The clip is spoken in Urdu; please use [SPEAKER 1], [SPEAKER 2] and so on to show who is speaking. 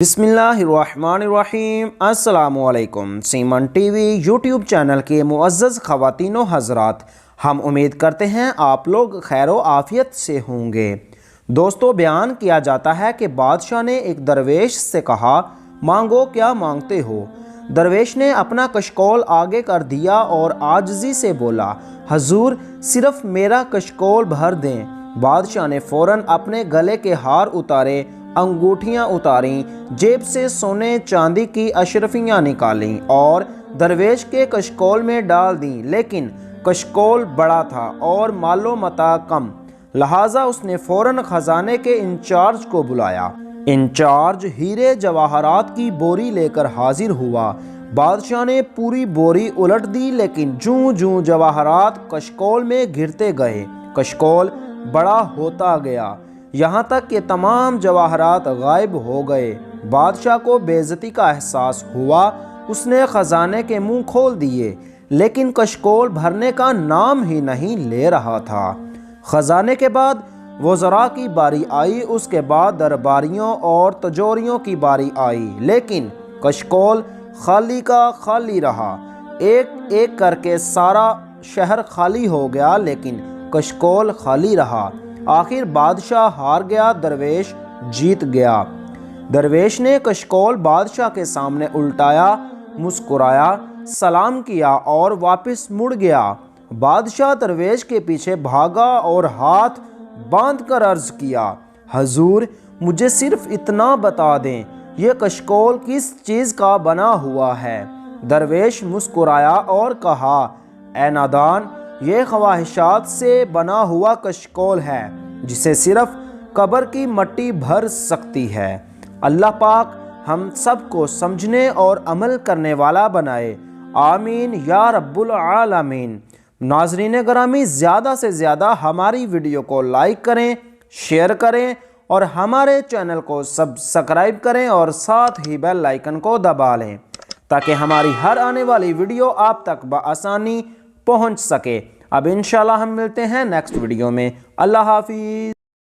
[SPEAKER 1] بسم اللہ الرحمن الرحیم۔ السلام علیکم۔ سیمن ٹی وی یوٹیوب چینل کے معزز خواتین و حضرات، ہم امید کرتے ہیں آپ لوگ خیر و عافیت سے ہوں گے۔ دوستو، بیان کیا جاتا ہے کہ بادشاہ نے ایک درویش سے کہا، مانگو کیا مانگتے ہو؟ درویش نے اپنا کشکول آگے کر دیا اور عاجزی سے بولا، حضور صرف میرا کشکول بھر دیں۔ بادشاہ نے فوراً اپنے گلے کے ہار اتارے، انگوٹھیاں اتاریں، جیب سے سونے چاندی کی اشرفیاں نکالیں اور درویش کے کشکول میں ڈال دیں، لیکن کشکول بڑا تھا اور مال و متاع کم، لہٰذا اس نے فوراً خزانے کے انچارج کو بلایا۔ انچارج ہیرے جواہرات کی بوری لے کر حاضر ہوا۔ بادشاہ نے پوری بوری الٹ دی، لیکن جوں جوں جواہرات کشکول میں گرتے گئے، کشکول بڑا ہوتا گیا، یہاں تک کہ تمام جواہرات غائب ہو گئے۔ بادشاہ کو بے عزتی کا احساس ہوا، اس نے خزانے کے منہ کھول دیے، لیکن کشکول بھرنے کا نام ہی نہیں لے رہا تھا۔ خزانے کے بعد وزراء کی باری آئی، اس کے بعد درباریوں اور تجوریوں کی باری آئی، لیکن کشکول خالی کا خالی رہا۔ ایک ایک کر کے سارا شہر خالی ہو گیا، لیکن کشکول خالی رہا۔ آخر بادشاہ ہار گیا، درویش جیت گیا۔ درویش نے کشکول بادشاہ کے سامنے الٹایا، مسکرایا، سلام کیا اور واپس مڑ گیا۔ بادشاہ درویش کے پیچھے بھاگا اور ہاتھ باندھ کر عرض کیا، حضور مجھے صرف اتنا بتا دیں، یہ کشکول کس چیز کا بنا ہوا ہے؟ درویش مسکرایا اور کہا، اے نادان، یہ خواہشات سے بنا ہوا کشکول ہے جسے صرف قبر کی مٹی بھر سکتی ہے۔ اللہ پاک ہم سب کو سمجھنے اور عمل کرنے والا بنائے، آمین یا رب العالمین۔ ناظرین گرامی، زیادہ سے زیادہ ہماری ویڈیو کو لائک کریں، شیئر کریں اور ہمارے چینل کو سبسکرائب کریں اور ساتھ ہی بیل آئیکن کو دبا لیں تاکہ ہماری ہر آنے والی ویڈیو آپ تک بآسانی پہنچ سکے۔ اب انشاءاللہ ہم ملتے ہیں نیکسٹ ویڈیو میں۔ اللہ حافظ۔